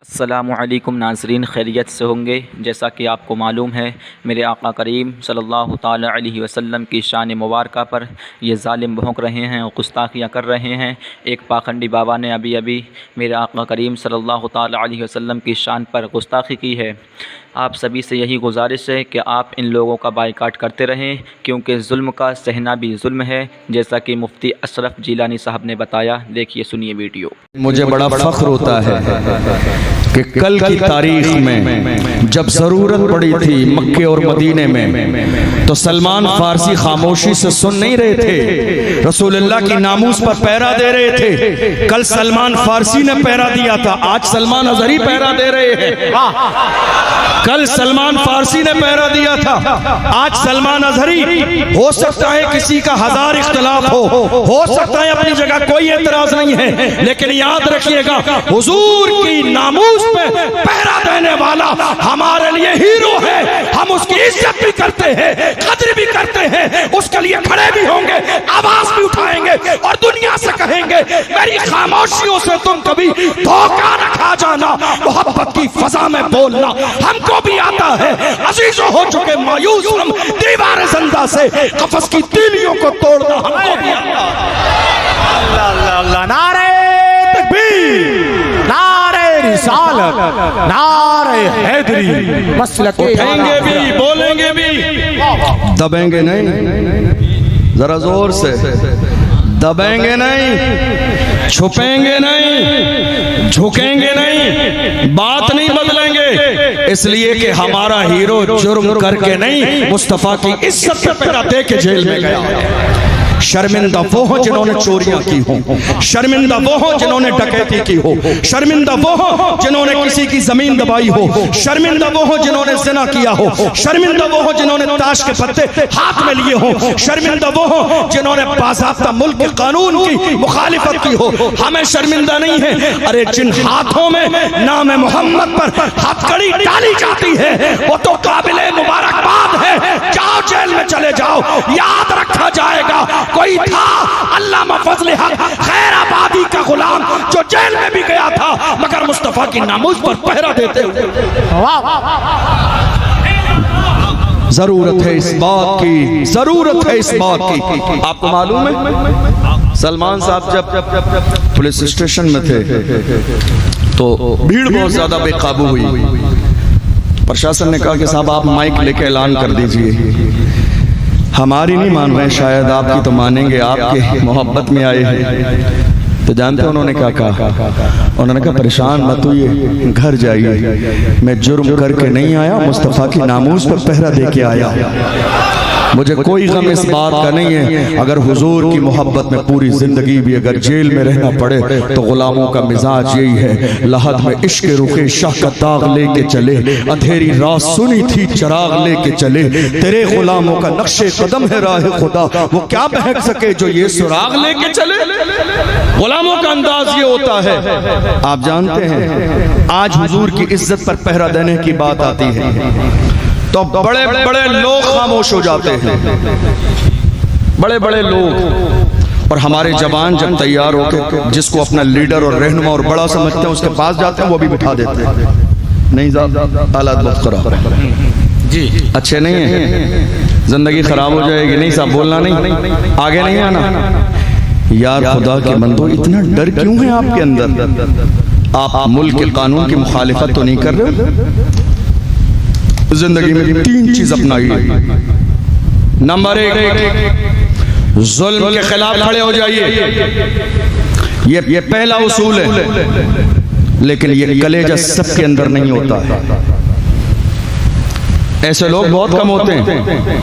السلام علیکم ناظرین، خیریت سے ہوں گے۔ جیسا کہ آپ کو معلوم ہے، میرے آقا کریم صلی اللہ تعالی علیہ وسلم کی شان مبارکہ پر یہ ظالم بھونک رہے ہیں اور گستاخیاں کر رہے ہیں۔ ایک پاکھنڈی بابا نے ابھی میرے آقا کریم صلی اللہ تعالی علیہ وسلم کی شان پر گستاخی کی ہے۔ آپ سبھی سے یہی گزارش ہے کہ آپ ان لوگوں کا بائیکاٹ کرتے رہیں، کیونکہ ظلم کا سہنا بھی ظلم ہے، جیسا کہ مفتی اشرف جیلانی صاحب نے بتایا۔ دیکھیے، سنیے ویڈیو۔ مجھے بڑا فخر ہوتا ہے کہ کل کی تاریخ میں جب ضرورت پڑی تھی مکے اور مدینے میں تو سلمان فارسی خاموشی سے سن نہیں رہے تھے، رسول اللہ کی ناموس پر پہرا دے رہے تھے۔ کل سلمان فارسی نے پہرا دیا تھا، آج سلمان اظہری پہرا دے رہے ہیں۔ کل سلمان فارسی نے پہرا دیا تھا، آج سلمان اظہری۔ ہو سکتا ہے کسی کا ہزار اختلاف ہو سکتا ہے اپنی جگہ کوئی اعتراض نہیں ہے، لیکن یاد رکھیے گا حضور کی ناموس پہ پہرا دینے والا ہمارے لیے ہیرو ہے۔ ہم اس کی عزت بھی کرتے ہیں، قدر بھی کرتے ہیں، اس کے لیے کھڑے بھی ہوں گے، آواز بھی اٹھائیں گے اور دنیا سے کہیں گے میری خاموشیوں سے تم کبھی دھوکہ نہ کھا جانا، محبت کی فضا میں بولنا ہم کو بھی آتا ہے۔ عزیزوں ہو چکے مایوس ہم دیوار زندہ سے، قفس کی تیلیوں کو توڑنا ہم کو بھی آتا ہے۔ اللہ اللہ، نعرہ تکبیر، نعرہ رسالت، نعرہ حیدری، مسلک اٹھیں گے بھی، بولیں گے بھی، دبیں گے نہیں، ذرا زور سے دبیں گے نہیں، چھپیں گے نہیں، جھکیں گے نہیں، بات نہیں بدلیں گے، اس لیے کہ ہمارا ہیرو جرم کر کے نہیں، مصطفیٰ کی عزت پہ پہرا دے کے جیل میں گیا۔ شرمندہ وہ ہوں جنہوں نے چوریاں کی ہوں، شرمندہ وہ ہوں جنہوں نے ڈکیتی کی ہو، شرمندہ وہ ہوں جنہوں نے کسی کی زمین دبائی ہو، شرمندہ وہ ہوں جنہوں نے زنا کیا ہو، شرمندہ وہ ہوں جنہوں نے تاش کے پتے ہاتھ میں لیے ہوں، شرمندہ وہ ہوں جنہوں نے باضابطہ ملک کے قانون کی مخالفت کی ہو۔ ہمیں شرمندہ نہیں ہے، ارے جن ہاتھوں میں نام محمد پر ہتھکڑی ڈالی جاتی ہے وہ تو قابل مبارکباد ہے۔ جاؤ جیل میں چلے جاؤ، یاد رکھا جائے گا کوئی تھا علامہ فضل حق خیر آبادی کا غلام جو جیل میں بھی گیا تھا مگر مصطفیٰ کی ناموس پر پہرا دیتے ہوئے۔ ضرورت ہے اس بات کی، ضرورت ہے اس بات کی۔ آپ کو معلوم ہے سلمان صاحب جب پولیس اسٹیشن میں تھے تو بھیڑ بہت زیادہ بے قابو ہوئی۔ پرشاسن نے کہا کہ صاحب آپ مائک لے کے اعلان کر دیجئے۔ ہماری نہیں مان رہے، شاید آپ کی تو مانیں گے، آپ کے محبت میں آئے ہیں۔ تو جانتے ہیں انہوں نے کیا کہا؟ انہوں نے کہا پریشان مت ہوئیے، گھر جائیے، میں جرم کر کے نہیں آیا، مصطفیٰ کی ناموس پر پہرا دے کے آیا۔ مجھے کوئی غم اس بات کا نہیں ہے، اگر حضور کی محبت میں پوری زندگی بھی اگر جیل میں رہنا پڑے تو غلاموں کا مزاج یہی ہے۔ لحد میں عشق رخ شاہ کا داغ لے کے چلے، اندھیری رات سنی تھی چراغ لے کے چلے، تیرے غلاموں کا نقش قدم ہے راہ خدا، وہ کیا بہک سکے جو یہ سراغ لے کے چلے۔ غلاموں کا انداز یہ ہوتا ہے۔ آپ جانتے ہیں آج حضور کی عزت پر پہرا دینے کی بات آتی ہے تو بڑے بڑے لوگ خاموش ہو جاتے ہیں، بڑے بڑے لوگ، اور ہمارے جوان جب تیار ہو کے جس کو اپنا لیڈر اور رہنما اور بڑا سمجھتے ہیں اس کے پاس جاتے ہیں، وہ بھی بٹھا دیتے ہیں۔ نہیں صاحب حالات بہت خراب جی، اچھے نہیں ہیں، زندگی خراب ہو جائے گی۔ نہیں صاحب بولنا نہیں، آگے نہیں آنا۔ یار خدا کے بندو، اتنا ڈر کیوں ہے آپ کے اندر؟ آپ ملک کے قانون کی مخالفت تو نہیں کر رہے؟ زندگی میں تین چیز اپنائیے۔ نمبر ایک، ظلم کے خلاف کھڑے ہو جائیے، یہ پہلا اصول ہے، لیکن یہ کلیجہ سب کے اندر نہیں ہوتا ہے، ایسے لوگ بہت کم ہوتے ہیں۔